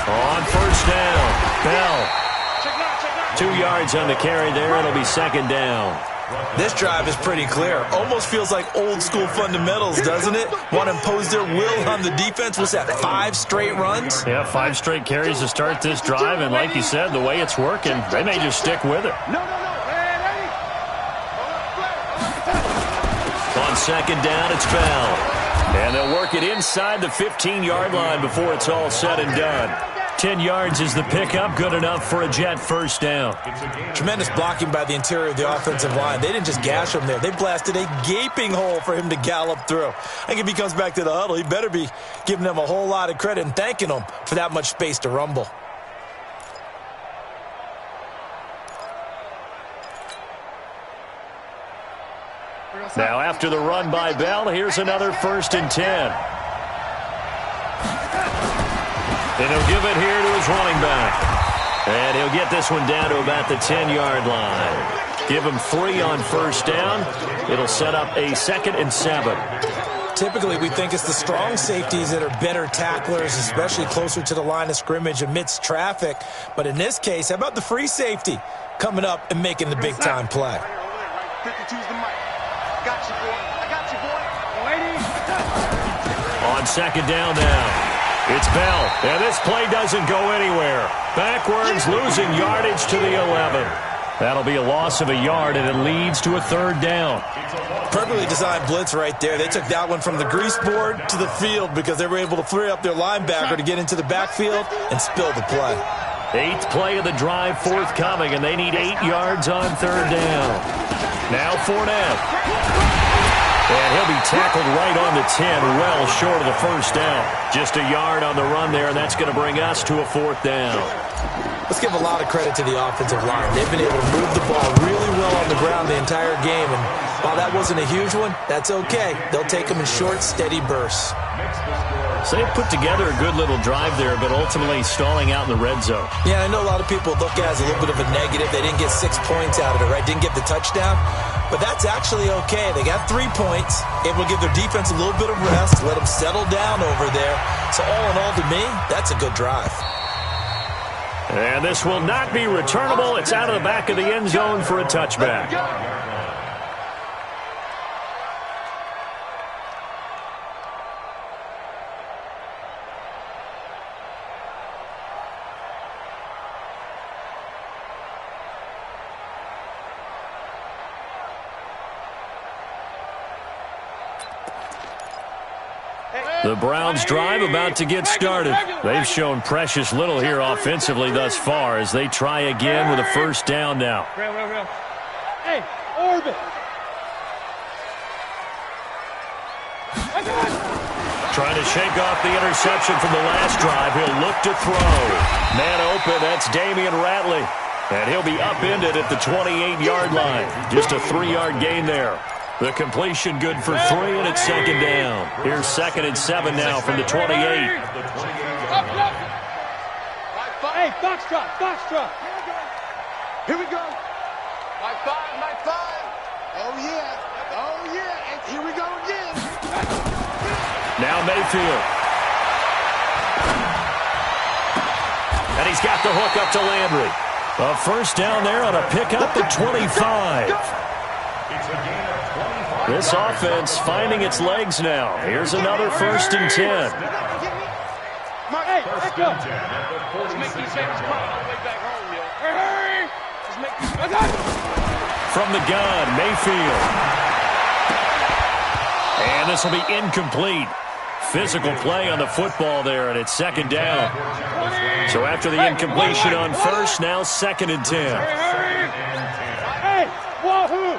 On first down, Bell. 2 yards on the carry there. It'll be second down. This drive is pretty clear. Almost feels like old school fundamentals, doesn't it? Want to impose their will on the defense. What's that, 5 straight runs? Yeah, 5 straight carries to start this drive. And like you said, the way it's working, they may just stick with it. On second down, it's Bell. And they'll work it inside the 15-yard line before it's all said and done. 10 yards is the pickup, good enough for a Jet first down. Tremendous blocking by the interior of the offensive line. They didn't just gash him there. They blasted a gaping hole for him to gallop through. I think if he comes back to the huddle, he better be giving them a whole lot of credit and thanking them for that much space to rumble. Now after the run by Bell, here's another 1st and 10. And he'll give it here to his running back. And he'll get this one down to about the 10-yard line. Give him 3 on first down. It'll set up a 2nd and 7. Typically, we think it's the strong safeties that are better tacklers, especially closer to the line of scrimmage amidst traffic. But in this case, how about the free safety coming up and making the big-time play? On second down now. It's Bell, and this play doesn't go anywhere. Backwards, losing yardage to the 11. That'll be a loss of a yard, and it leads to a 3rd down. Perfectly designed blitz right there. They took that one from the grease board to the field because they were able to free up their linebacker to get into the backfield and spill the play. 8th play of the drive forthcoming, and they need 8 yards on 3rd down. Now Fournette. And he'll be tackled right on the 10, well short of the first down. Just a yard on the run there, and that's going to bring us to a 4th down. Let's give a lot of credit to the offensive line. They've been able to move the ball really well on the ground the entire game, and while that wasn't a huge one, that's okay. They'll take them in short, steady bursts. So they put together a good little drive there, but ultimately stalling out in the red zone. Yeah, I know a lot of people look at it as a little bit of a negative. They didn't get 6 points out of it, right? Didn't get the touchdown. But that's actually okay. They got 3 points. Able to give their defense a little bit of rest, let them settle down over there. So all in all, to me, that's a good drive. And this will not be returnable. It's out of the back of the end zone for a touchback. The Browns' drive about to get started. They've shown precious little here offensively thus far as they try again with a first down now. Hey, orbit. Trying to shake off the interception from the last drive. He'll look to throw. Man open, that's Damian Ratley. And he'll be upended at the 28-yard line. Just a 3-yard gain there. The completion good for 3, and it's second down. Here's 2nd and 7 now from the 28. Hey, foxtrot. Here we go. My 5. Oh, yeah. And here we go again. Now Mayfield. And he's got the hook up to Landry. A first down there on a pickup at 25. This offense finding its legs now. Here's another 1st and 10. Hey, let's go. Let's make these things come all the way back home, yo. Hurry! Let's make these... From the gun, Mayfield. And this will be incomplete. Physical play on the football there, and it's second down. So after the incompletion on first, now 2nd and 10. Hey, wahoo!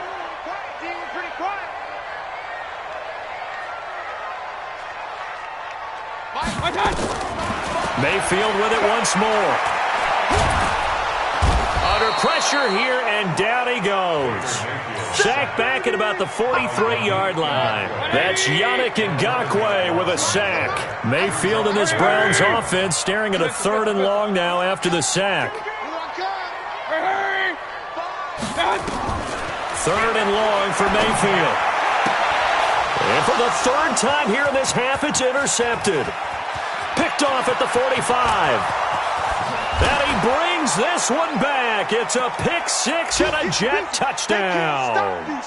Mayfield with it once more. Under pressure here, and down he goes. Sacked back at about the 43-yard line. That's Yannick Ngakoue with a sack. Mayfield in this Browns offense staring at a 3rd and long now after the sack. 3rd and long for Mayfield. And for the 3rd time here in this half, it's intercepted. Picked off at the 45. And he brings this one back. It's a pick six and a jet touchdown.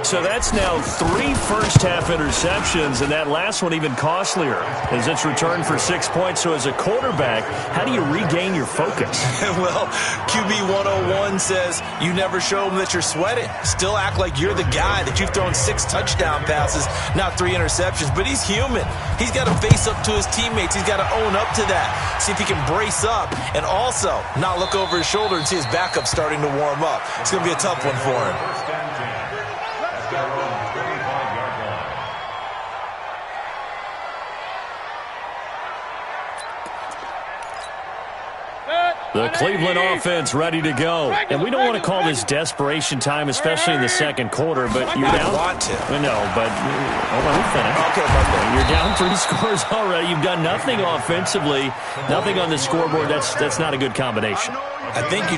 So that's now 3 first-half interceptions, and that last one even costlier as it's returned for 6 points. So as a quarterback, how do you regain your focus? Well, QB 101 says you never show them that you're sweating. Still act like you're the guy, that you've thrown 6 touchdown passes, not 3 interceptions. But he's human. He's got to face up to his teammates. He's got to own up to that. See if he can brace up and also not look over his shoulder and see his backup starting to warm up. It's going to be a tough one for him. The Cleveland offense ready to go. And we don't want to call this desperation time, especially in the second quarter, but you're down. Want to. No, but hold on, we'll finish. Okay, you're down 3 scores already. You've done nothing offensively, nothing on the scoreboard. That's not a good combination. I think you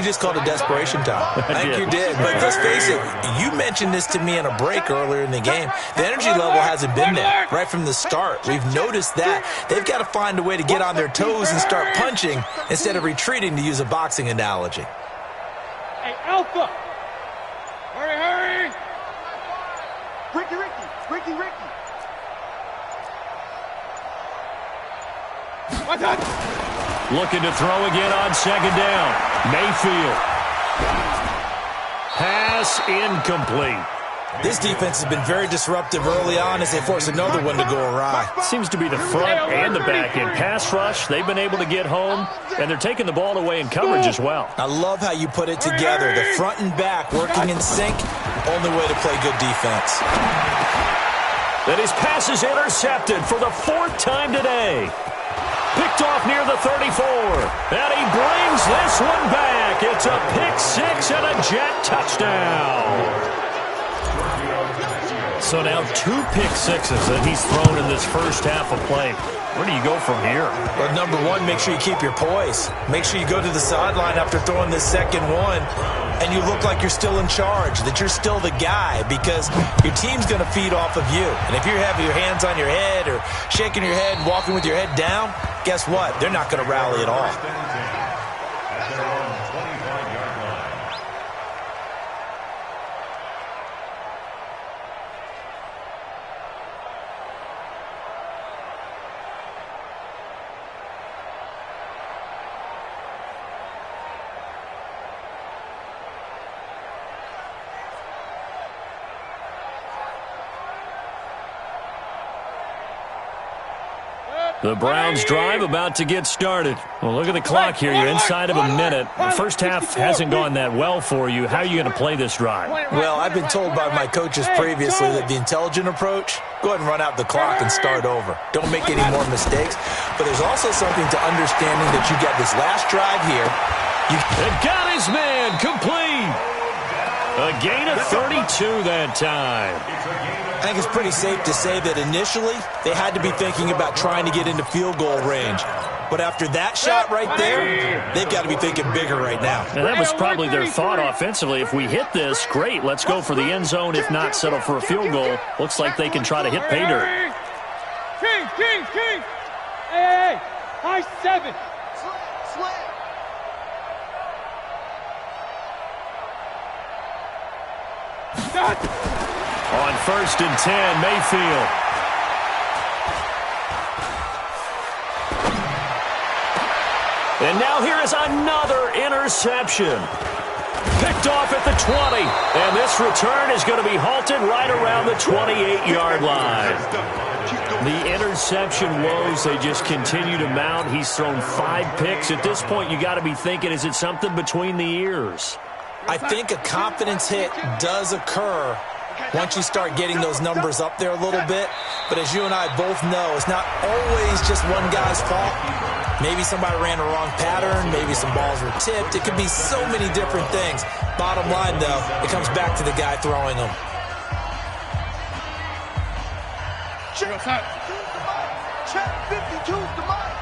just called it desperation time. I think you did. But let's face it, you mentioned this to me in a break earlier in the game. The energy level hasn't been there right from the start. We've noticed that. They've got to find a way to get on their toes and start punching instead of retreating, to use a boxing analogy. Hey, Alpha! Hurry! Ricky! What's that? Looking to throw again on second down. Mayfield. Pass incomplete. This defense has been very disruptive early on as they force another one to go awry. Seems to be the front and the back end. Pass rush, they've been able to get home, and they're taking the ball away in coverage as well. I love how you put it together. The front and back working in sync. Only way to play good defense. And his pass is intercepted for the 4th time today. Picked off near the 34. And he brings this one back. It's a pick six and a jet touchdown. So now 2 pick sixes that he's thrown in this first half of play. Where do you go from here? Well, number one, make sure you keep your poise. Make sure you go to the sideline after throwing this second one, and you look like you're still in charge, that you're still the guy, because your team's going to feed off of you. And if you're having your hands on your head or shaking your head and walking with your head down, guess what? They're not going to rally at all. The Browns drive about to get started. Well, look at the clock here. You're inside of a minute. The first half hasn't gone that well for you. How are you going to play this drive? Well, I've been told by my coaches previously that the intelligent approach, go ahead and run out the clock and start over. Don't make any more mistakes. But there's also something to understanding that you got this last drive here. And got his man complete. A gain of 32 that time. I think it's pretty safe to say that initially they had to be thinking about trying to get into field goal range. But after that shot right there, they've got to be thinking bigger right now. And that was probably their thought offensively. If we hit this, great. Let's go for the end zone. If not, settle for a field goal. Looks like they can try to hit pay dirt. King! Hey! High 7! Slam! On 1st and 10, Mayfield. And now here is another interception. Picked off at the 20. And this return is going to be halted right around the 28-yard line. The interception woes, they just continue to mount. He's thrown 5 picks. At this point, you got to be thinking, is it something between the ears? I think a confidence hit does occur once you start getting those numbers up there a little bit. But as you and I both know, it's not always just one guy's fault. Maybe somebody ran the wrong pattern. Maybe some balls were tipped. It could be so many different things. Bottom line, though, it comes back to the guy throwing them. Check 52's the mic.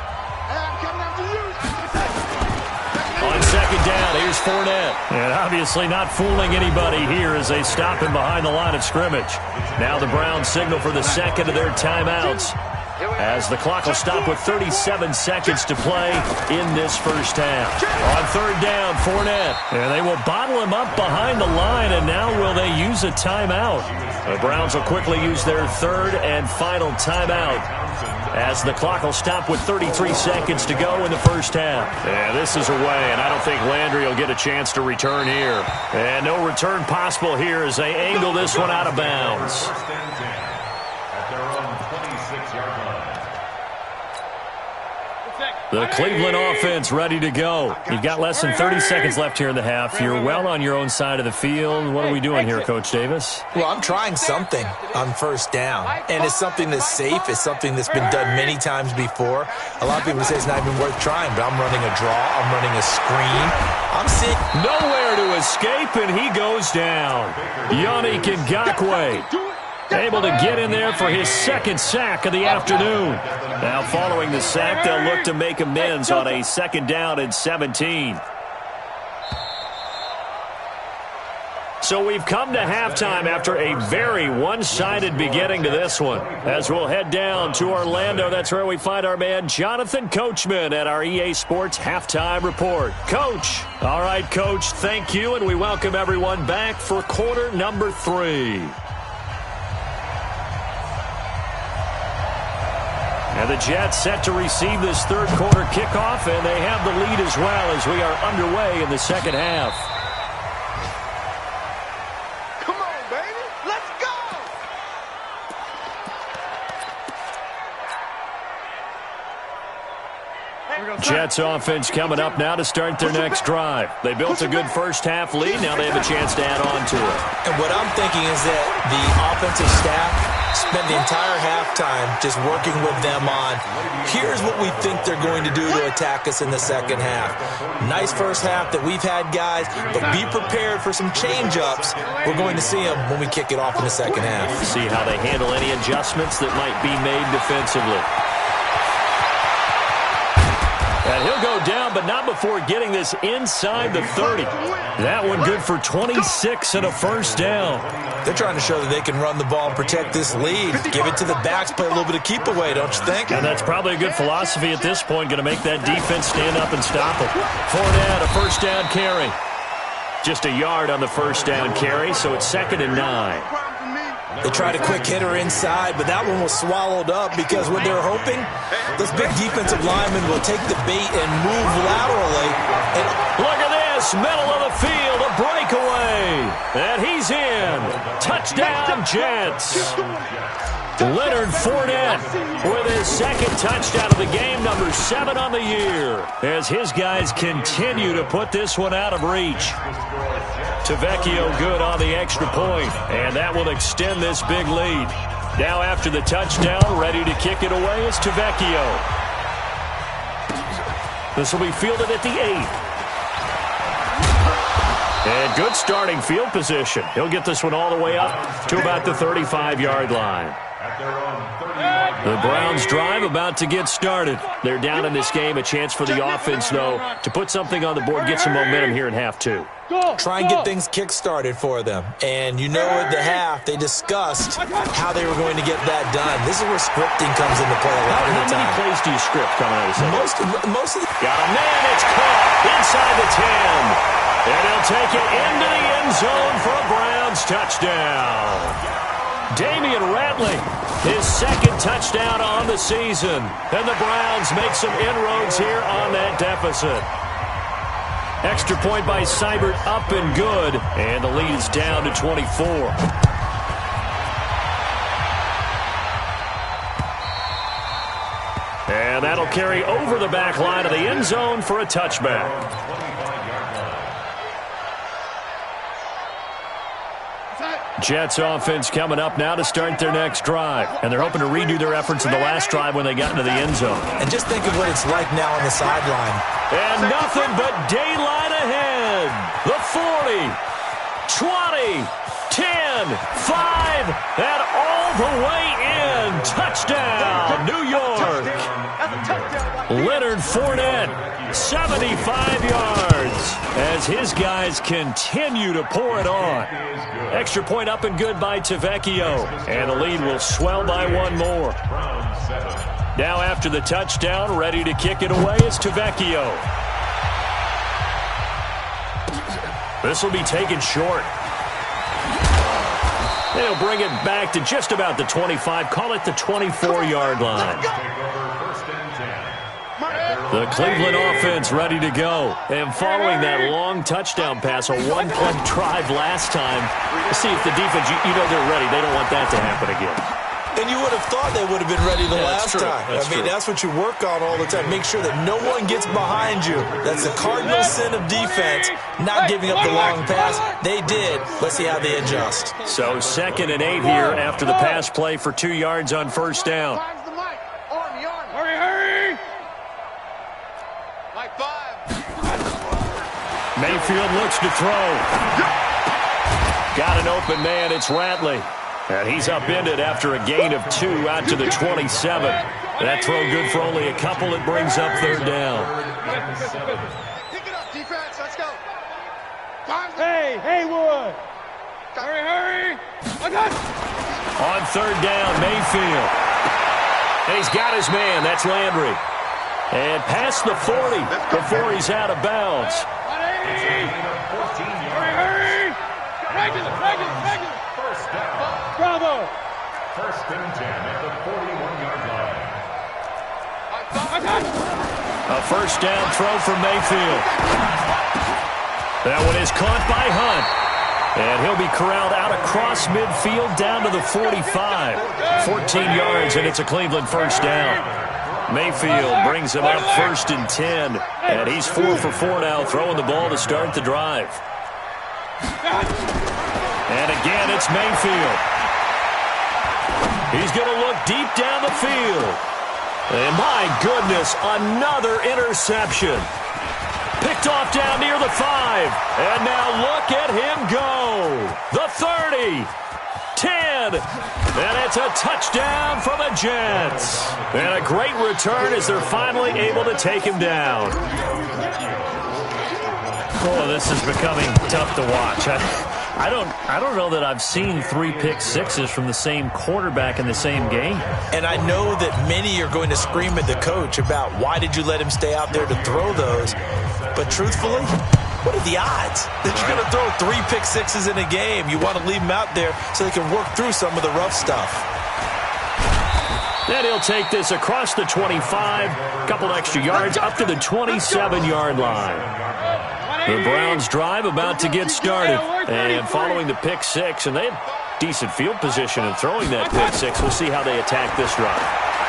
And I'm coming after you. On second down, here's Fournette. And obviously not fooling anybody here as they stop him behind the line of scrimmage. Now the Browns signal for the second of their timeouts. as the clock will stop with 37 seconds to play in this first half. On third down, Fournette. And they will bottle him up behind the line, and now will they use a timeout? The Browns will quickly use their third and final timeout as the clock will stop with 33 seconds to go in the first half. Yeah, this is away, and I don't think Landry will get a chance to return here. And no return possible here as they angle this one out of bounds. The Cleveland offense ready to go. You've got less than 30 seconds left here in the half. You're well on your own side of the field. What are we doing here, Coach Davis? Well, I'm trying something on first down, and it's something that's safe. It's something that's been done many times before. A lot of people say it's not even worth trying, but I'm running a draw. I'm running a screen. I'm seeing nowhere to escape, and he goes down. Yannick Ngakoue able to get in there for his second sack of the afternoon. Now following the sack, they'll look to make amends on a second down and 17. So we've come to halftime after a very one-sided beginning to this one. As we'll head down to Orlando, that's where we find our man Jonathan Coachman at our EA Sports Halftime Report. Coach. All right, Coach, thank you, and we welcome everyone back for quarter number 3. And the Jets set to receive this third quarter kickoff, and they have the lead as well as we are underway in the second half. Come on, baby. Let's go. Jets offense coming up now to start their next drive. They built a good first half lead. Now they have a chance to add on to it. And what I'm thinking is that the offensive staff spend the entire halftime just working with them on, here's what we think they're going to do to attack us in the second half. Nice first half that we've had, guys, but be prepared for some change-ups. We're going to see them when we kick it off in the second half. See how they handle any adjustments that might be made defensively. And he'll go down, but not before getting this inside the 30. That one good for 26 and a first down. They're trying to show that they can run the ball and protect this lead. Give it to the backs, play a little bit of keep away, don't you think? And that's probably a good philosophy at this point, going to make that defense stand up and stop it. Fournette, a first down carry. Just a yard on the first down carry, so it's 2nd and 9. They tried a quick hitter inside, but that one was swallowed up because what they're hoping, those big defensive linemen will take the bait and move laterally. And look at this, middle of the field, a breakaway. And he's in. Touchdown, Jets. Leonard Fournette with his second touchdown of the game, number 7 on the year, as his guys continue to put this one out of reach. Tavecchio good on the extra point, and that will extend this big lead. Now after the touchdown, ready to kick it away is Tavecchio. This will be fielded at the 8. And good starting field position. He'll get this one all the way up to about the 35-yard line. The Browns drive about to get started. They're down in this game. A chance for the offense, though, to put something on the board, get some momentum here in half 2. Try and get things kick-started for them. And you know at the half, they discussed how they were going to get that done. This is where scripting comes into play a lot of the time. How many plays do you script coming out of the Most of the... Got a man, it's caught inside the 10. And he'll take it into the end zone for a Browns touchdown. Damian Ratley, his second touchdown on the season. And the Browns make some inroads here on that deficit. Extra point by Seibert, up and good. And the lead is down to 24. And that'll carry over the back line of the end zone for a touchback. Jets offense coming up now to start their next drive. And they're hoping to redo their efforts in the last drive when they got into the end zone. And just think of what it's like now on the sideline. And nothing but daylight ahead. The 40, 20, 10, 5, and all the way in. Touchdown, New York. That's a touchdown. Leonard Fournette, 75 yards, as his guys continue to pour it on. Extra point up and good by Tavecchio, and the lead will swell by one more. Now after the touchdown, ready to kick it away is Tavecchio. This will be taken short. They'll bring it back to just about the 25, call it the 24-yard line. The Cleveland offense ready to go. And following that long touchdown pass, a one-play drive last time, see if the defense, you know they're ready. They don't want that to happen again. And you would have thought they would have been ready the last time. That's what you work on all the time. Make sure that no one gets behind you. That's the cardinal sin of defense, not giving up the long pass. They did. Let's see how they adjust. So 2nd and 8 here after the pass play for 2 yards on first down. Hurry! Like 5. Mayfield looks to throw. Got an open man. It's Ratley. And he's upended after a gain of 2 out to the 27. That throw good for only a couple. It brings up 3rd down. Pick it up, defense. Let's go. Hey, Haywood. Hurry. On 3rd down, Mayfield. And he's got his man. That's Landry. And past the 40 before he's out of bounds. Hurry. Regular. Bravo! 1st and 10 at the 41-yard line. A first down throw for Mayfield. That one is caught by Hunt. And he'll be corralled out across midfield down to the 45. 14 yards, and it's a Cleveland first down. Mayfield brings him up 1st and 10. And he's 4 for 4 now, throwing the ball to start the drive. And again, it's Mayfield. He's going to look deep down the field. And my goodness, another interception. Picked off down near the 5. And now look at him go. The 30. 10. And it's a touchdown for the Jets. And a great return as they're finally able to take him down. Oh, this is becoming tough to watch. I don't know that I've seen 3 pick sixes from the same quarterback in the same game. And I know that many are going to scream at the coach about why did you let him stay out there to throw those. But truthfully, what are the odds that you're going to throw 3 pick sixes in a game? You want to leave them out there so they can work through some of the rough stuff. Then he'll take this across the 25, couple extra yards up to the 27-yard line. The Browns drive about to get started. And following the pick 6, and they have decent field position in throwing that pick 6. We'll see how they attack this drive.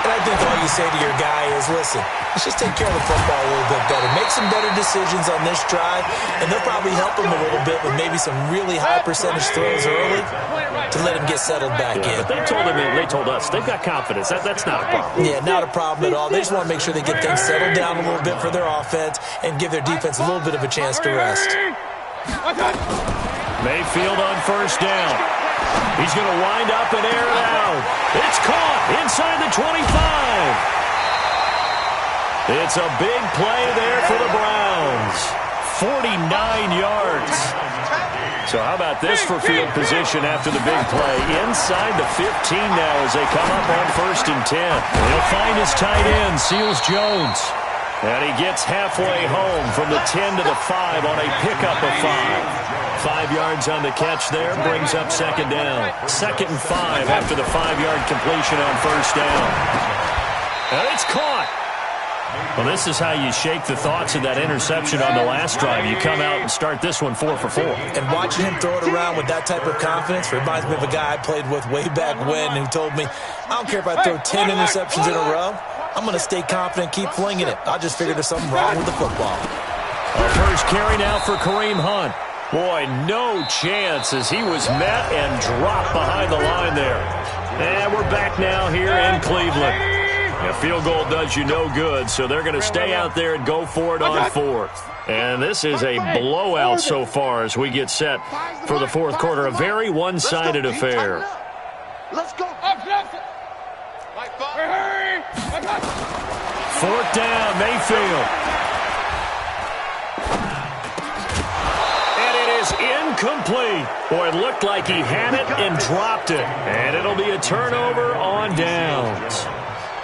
And I think all you say to your guy is, listen, let's just take care of the football a little bit better. Make some better decisions on this drive, and they'll probably help him a little bit with maybe some really high percentage throws early to let him get settled back in. But they told us they've got confidence. That's not a problem. Yeah, not a problem at all. They just want to make sure they get things settled down a little bit for their offense and give their defense a little bit of a chance to rest. Mayfield on first down. He's going to wind up and air it out. It's caught inside the 25. It's a big play there for the Browns. 49 yards. So how about this for field position after the big play? Inside the 15 now as they come up on 1st and 10. He'll find his tight end, Seals Jones. And he gets halfway home from the 10 to the 5 on a pickup of 5. 5 yards on the catch there, brings up 2nd down. 2nd and 5 after the 5-yard completion on first down. And it's caught. Well, this is how you shake the thoughts of that interception on the last drive. You come out and start this one 4 for 4. And watching him throw it around with that type of confidence reminds me of a guy I played with way back when who told me, I don't care if I throw 10 interceptions in a row. I'm going to stay confident, keep flinging it. I just figured there's something wrong with the football. A first carry now for Kareem Hunt. Boy, no chance as he was met and dropped behind the line there. And we're back now here in Cleveland. A field goal does you no good, so they're going to stay out there and go for it on 4th. And this is a blowout so far as we get set for the 4th quarter. A very one-sided affair. Let's go. Fourth down, Mayfield. And it is incomplete. Boy, it looked like he had it and dropped it. And it'll be a turnover on downs.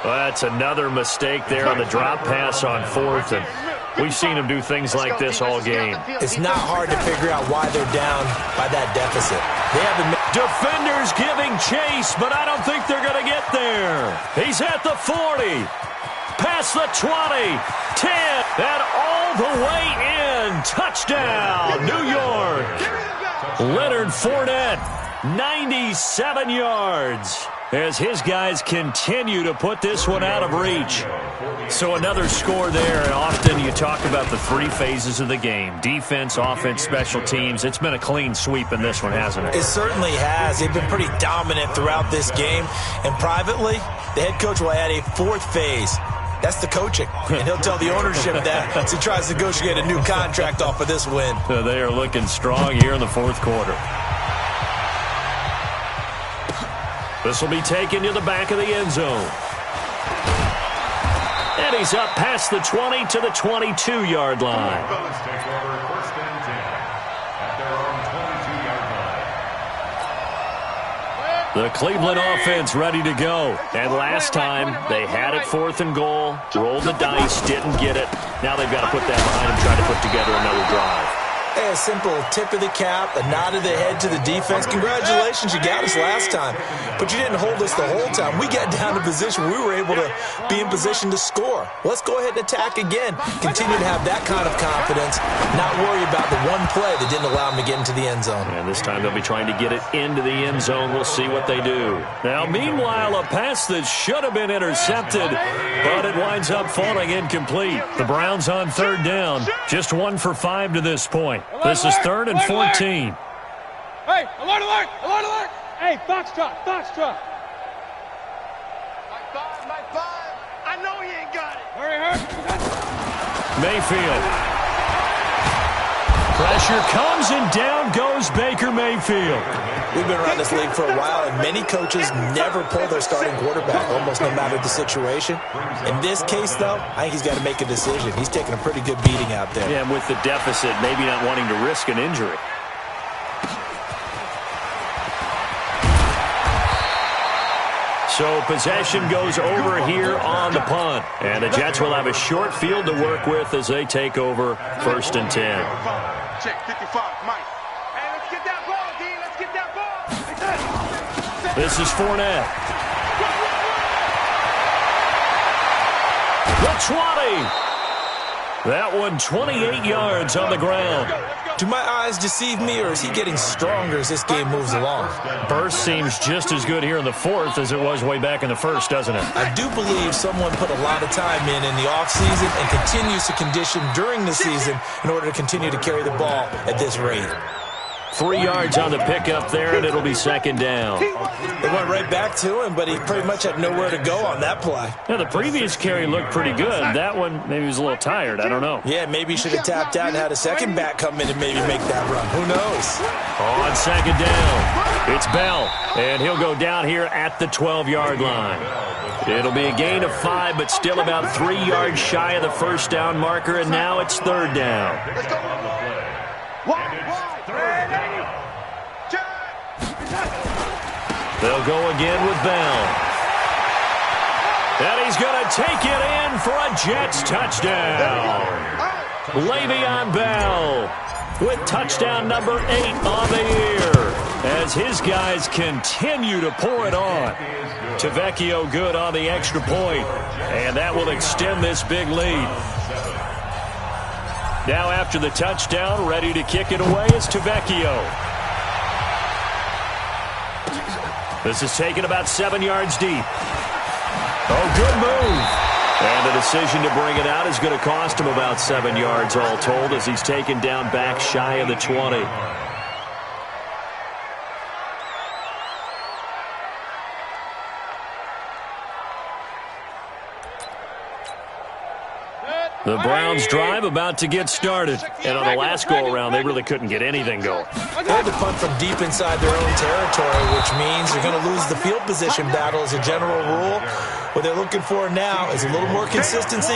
Well, that's another mistake there on the drop pass on fourth. And we've seen him do things like this all game. It's not hard to figure out why they're down by that deficit. They haven't. Defenders giving chase, but I don't think they're going to get there. He's at the 40. Past the 20. 10. And all the way in. Touchdown, New York. Leonard Fournette, 97 yards. As his guys continue to put this one out of reach. So another score there, and often you talk about the three phases of the game. Defense, offense, special teams. It's been a clean sweep in this one, hasn't it? It certainly has. They've been pretty dominant throughout this game. And privately, the head coach will add a fourth phase. That's the coaching. And he'll tell the ownership that as he tries to negotiate a new contract off of this win. So they are looking strong here in the fourth quarter. This will be taken to the back of the end zone. And he's up past the 20 to the 22-yard line. Take over first and 10 at their own 22-yard line. The Cleveland offense ready to go. And last time, they had it fourth and goal, rolled the dice, didn't get it. Now they've got to put that behind them, try to put together another drive. Hey, a simple tip of the cap, a nod of the head to the defense. Congratulations, you got us last time. But you didn't hold us the whole time. We got down to position. We were able to be in position to score. Let's go ahead and attack again. Continue to have that kind of confidence. Not worry about the one play that didn't allow them to get into the end zone. And this time they'll be trying to get it into the end zone. We'll see what they do. Now, meanwhile, a pass that should have been intercepted, but it winds up falling incomplete. The Browns on third down. Just 1 for 5 to this point. This is 3rd and 14. Hey, alert, alert, alert, alert. Hey, Foxtrot, Foxtrot. My five. I know he ain't got it. Hurry, hurry. Mayfield. Pressure comes and down goes Baker Mayfield. We've been around this league for a while, and many coaches never pull their starting quarterback, almost no matter the situation. In this case, though, I think he's got to make a decision. He's taking a pretty good beating out there. Yeah, and with the deficit, maybe not wanting to risk an injury. So possession goes over here on the punt. And the Jets will have a short field to work with as they take over 1st and 10. Check 55, Mike. Hey, let's get that ball, D. Let's get that ball. This is Fournette. The 20. That one 28 yards on the ground. Do my eyes deceive me, or is he getting stronger as this game moves along? Burst seems just as good here in the fourth as it was way back in the first, doesn't it? I do believe someone put a lot of time in the offseason and continues to condition during the season in order to continue to carry the ball at this rate. 3 yards on the pickup there, and it'll be 2nd down. They went right back to him, but he pretty much had nowhere to go on that play. Now, the previous carry looked pretty good. That one, maybe he was a little tired. I don't know. Yeah, maybe he should have tapped out and had a second back come in and maybe make that run. Who knows? On 2nd down, it's Bell, and he'll go down here at the 12-yard line. It'll be a gain of 5, but still about 3 yards shy of the first down marker, and now it's 3rd down. They'll go again with Bell. And he's going to take it in for a Jets touchdown. Le'Veon Bell with touchdown number 8 on the year as his guys continue to pour it on. Tavecchio good on the extra point, and that will extend this big lead. Now after the touchdown, ready to kick it away is Tavecchio. This is taken about 7 yards deep. Oh, good move. And the decision to bring it out is going to cost him about 7 yards all told as he's taken down back shy of the 20. The Browns' drive about to get started. And on the last go-around, they really couldn't get anything going. They had to punt from deep inside their own territory, which means you're going to lose the field position battle as a general rule. What they're looking for now is a little more consistency,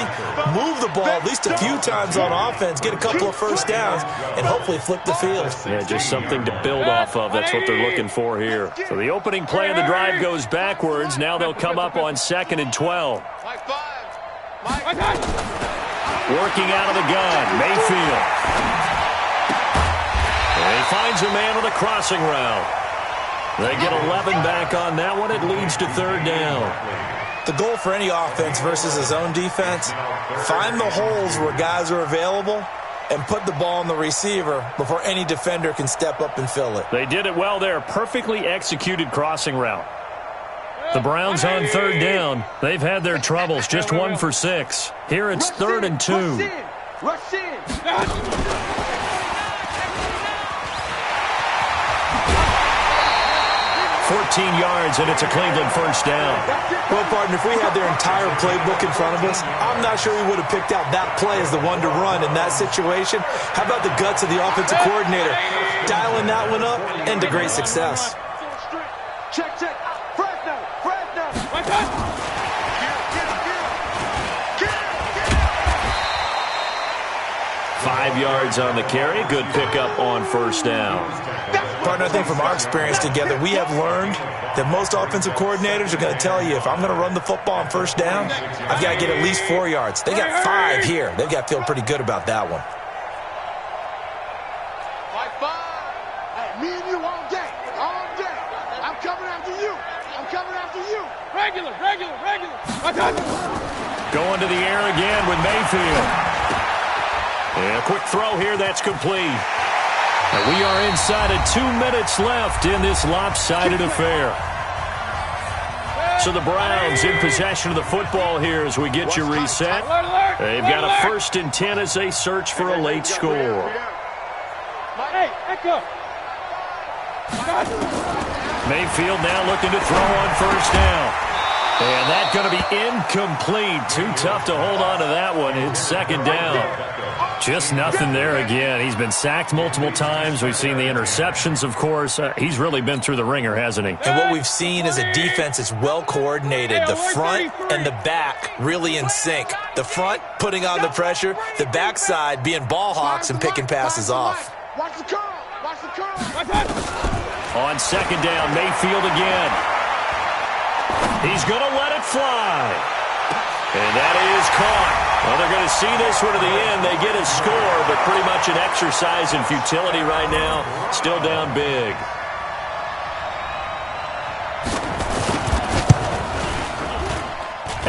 move the ball at least a few times on offense, get a couple of first downs, and hopefully flip the field. Yeah, just something to build off of. That's what they're looking for here. So the opening play of the drive goes backwards. Now they'll come up on 2nd and 12. Working out of the gun, Mayfield. And he finds a man on the crossing route. They get 11 back on that one. It leads to 3rd down. The goal for any offense versus his own defense, find the holes where guys are available and put the ball on the receiver before any defender can step up and fill it. They did it well there. Perfectly executed crossing route. The Browns on 3rd down. They've had their troubles. Just 1 for 6. Here it's 3rd and 2. Rush in. 14 yards, and it's a Cleveland first down. Well, partner, if we had their entire playbook in front of us, I'm not sure we would have picked out that play as the one to run in that situation. How about the guts of the offensive coordinator? Dialing that one up into great success. Check, check. Fresno. 5 yards on the carry. Good pickup on first down. Partner, I think from our experience together, we have learned that most offensive coordinators are going to tell you, if I'm going to run the football on first down, I've got to get at least 4 yards. They got 5 here. They've got to feel pretty good about that one. Hey, me and you all day. I'm coming after you. Regular. Going to the air again with Mayfield. And a quick throw here, that's complete. And we are inside of 2 minutes left in this lopsided affair. So the Browns in possession of the football here as we get you reset. They've got a 1st and 10 as they search for a late score. Hey, Echo. Mayfield now looking to throw on first down. And that's going to be incomplete. Too tough to hold on to that one. It's 2nd down. Just nothing there again. He's been sacked multiple times. We've seen the interceptions, of course. He's really been through the ringer, hasn't he? And what we've seen is a defense that's well coordinated. The front and the back really in sync. The front putting on the pressure. The backside being ball hawks and picking passes off. Watch the curl. On 2nd down, Mayfield again. He's going to let it fly. And that is caught. Well, they're going to see this one to the end. They get a score, but pretty much an exercise in futility right now. Still down big.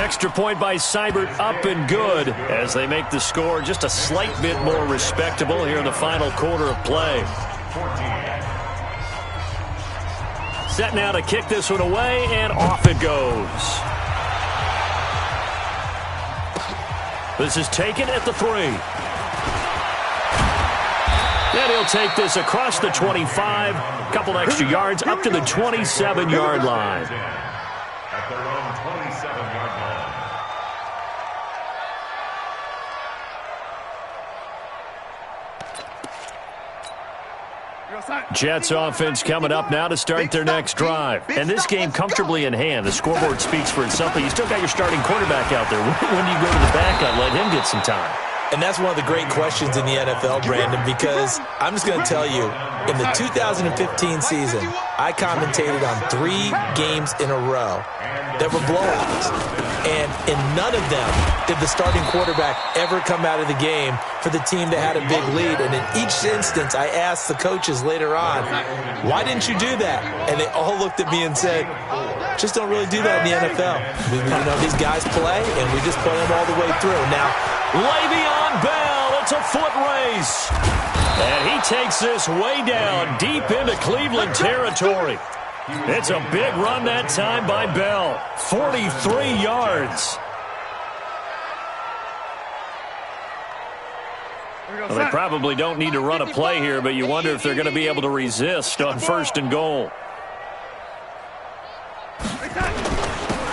Extra point by Seibert, up and good as they make the score just a slight bit more respectable here in the final quarter of play. Set now to kick this one away, and off it goes. This is taken at the 3. And he'll take this across the 25. A couple extra yards up to the 27-yard line. At their own 27-yard line. Jets offense coming up now to start their next drive. And this game comfortably in hand. The scoreboard speaks for itself, but you still got your starting quarterback out there. When do you go to the backup, let him get some time? And that's one of the great questions in the NFL, Brandon, because I'm just going to tell you, in the 2015 season, I commentated on 3 games in a row that were blowouts. And in none of them did the starting quarterback ever come out of the game for the team that had a big lead. And in each instance, I asked the coaches later on, why didn't you do that? And they all looked at me and said, just don't really do that in the NFL. These guys play, and we just play them all the way through. Now, Le'Veon Bell, it's a foot race. And he takes this way down, deep into Cleveland territory. It's a big run that time by Bell. 43 yards. Well, they probably don't need to run a play here, but you wonder if they're going to be able to resist on 1st and goal.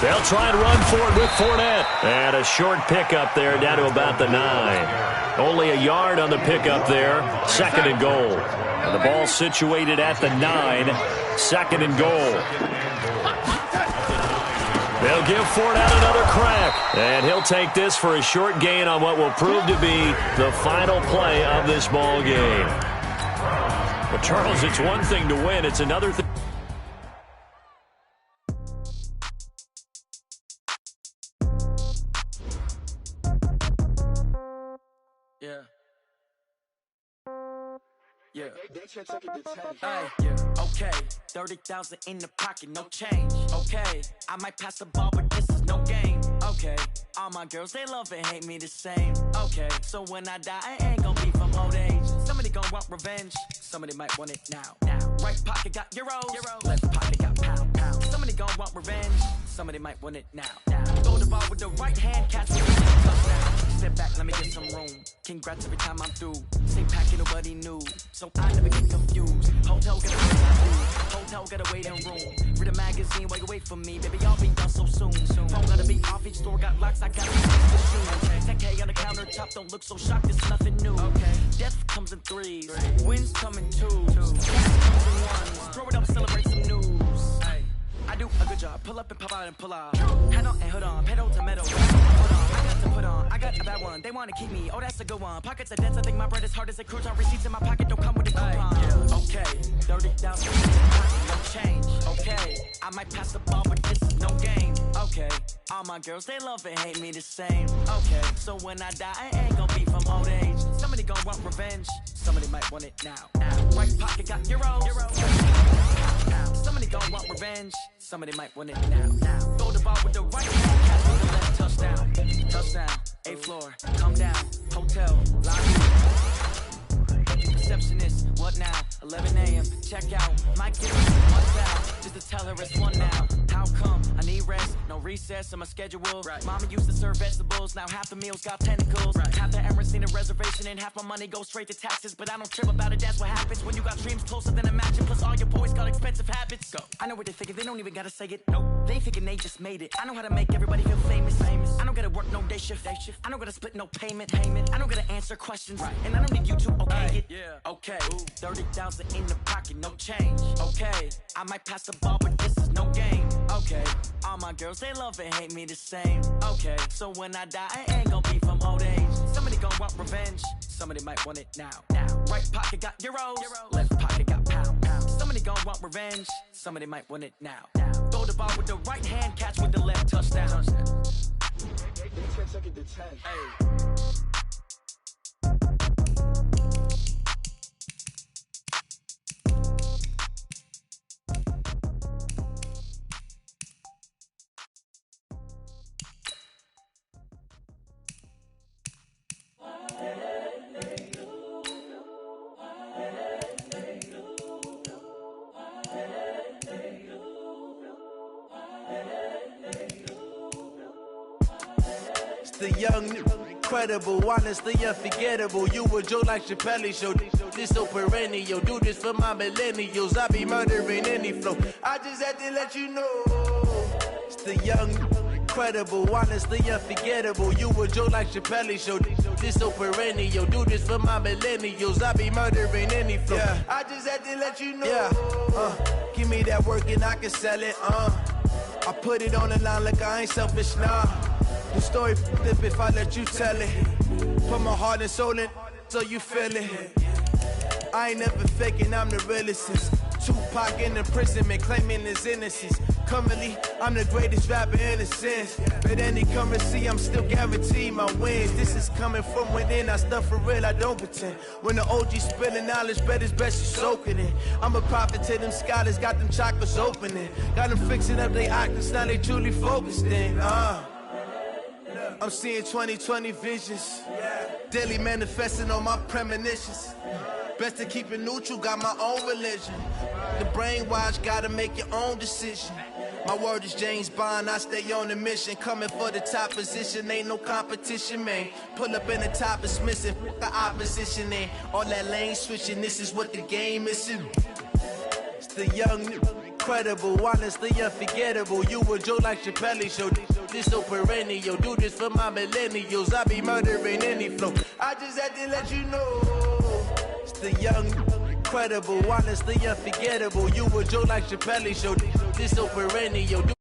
They'll try and run for it with Fournette. And a short pickup there down to about the 9. Only a yard on the pickup there. 2nd and goal. And the ball situated at the 9. 2nd and goal. They'll give Fournette another crack. And he'll take this for a short gain on what will prove to be the final play of this ball game. But, Charles, it's one thing to win. It's another thing. Yeah. Okay. 30,000 in the pocket, no change. Okay. I might pass the ball, but this is no game. Okay. All my girls, they love and hate me the same. Okay. So when I die, I ain't gonna be from old age. Somebody gonna want revenge. Somebody might want it now. Right pocket got euros. Left pocket got pound. Somebody gonna want revenge. Somebody might want it now. Throw the ball with the right hand, catch me with the touchdown. Step back, let me get some room. Congrats every time I'm through. Same packet, nobody knew. So I never get confused. Hotel got a waiting Hotel got a waiting room. Read a magazine while you wait for me. Baby, I'll be done so soon. Phone gotta be off, each store got locks. I got the shoes. 10K on the countertop, don't look so shocked. It's nothing new. Death comes in 3s. Wins come in 2s. Cash comes in 1s. Throw it up, celebrate some news. I do a good job. Pull up and pop out and pull out. Head on and hood on. Pedal to metal. Hold on, I got to put on. I got a bad one. They want to keep me. Oh, that's a good one. Pockets are dense. I think my bread is hard as a crouton. Receipts in my pocket don't come with a coupon. Okay. 30,000 no change. Okay. I might pass the ball, but this is no game. Okay. All my girls, they love and hate me the same. Okay. So when I die, I ain't gonna be from old age. Somebody gonna want revenge. Somebody might want it now. Right pocket got euros. Somebody gon' want revenge. Somebody might want it now. Throw the ball with the right hand, catch with the left. Touchdown. 8th floor, come down. Hotel, lobby. Receptionist, what now? 11 a.m. Check out. Might give us one out. Just to tell her it's one now. How come? I need rest. No recess in my schedule. Mama used to serve vegetables. Now half the meals got tentacles. Half the Emirates need a reservation and half my money goes straight to taxes. But I don't trip about it. That's what happens when you got dreams closer than a matching. Plus all your boys got expensive habits. Go. I know what they're thinking. They don't even gotta say it. Nope. They thinking they just made it. I know how to make everybody feel famous. I don't gotta work no day shift. I don't gotta split no payment. I don't gotta answer questions. And I don't need you to okay it. Okay. 30,000 in the pocket, no change. Okay. I might pass the ball, but this is no game. Okay. All my girls, they love and hate me the same. Okay. So when I die, I ain't gonna be from old age. Somebody gonna want revenge. Somebody might want it now. Right pocket got euros. Left pocket got pound. Somebody gonna want revenge. Somebody might want it now. Throw the ball with the right hand, catch with the left. Touchdown. 10 seconds to 10. Hey. The young, incredible, honestly unforgettable. You a joke like Chappelle show. This so perennial. Do this for my millennials. I be murdering any flow. I just had to let you know. It's the young, incredible, honestly unforgettable. You a joke like Chappelle show. This so perennial. Do this for my millennials. I be murdering any flow. Yeah. I just had to let you know. Yeah. Give me that work and I can sell it. I put it on the line like I ain't selfish, nah. The story flip if I let you tell it. Put my heart and soul in so you feel it. I ain't never faking, I'm the realest. Tupac in imprisonment, claiming his innocence. Currently, I'm the greatest rapper in a sense. But any currency, I'm still guaranteed my wins. This is coming from within, I stuff for real, I don't pretend. When the OG spilling knowledge, bet it's best you soak it in. I'm a prophet to them scholars, got them chakras opening. Got them fixing up they octaves, now they truly focused in. I'm seeing 2020 visions. Daily manifesting on my premonitions. Best to keep it neutral, got my own religion. The brainwash, gotta make your own decision. My word is James Bond, I stay on the mission. Coming for the top position, ain't no competition, man. Pull up in the top, it's missing, the opposition, and all that lane switching, this is what the game is. It's the young, incredible, honestly unforgettable. You a joke like Chappelle show. This so perennial. Do this for my millennials. I be murdering any flow. I just had to let you know. It's the young, incredible, honestly unforgettable. You a joke like Chappelle show. This so perennial.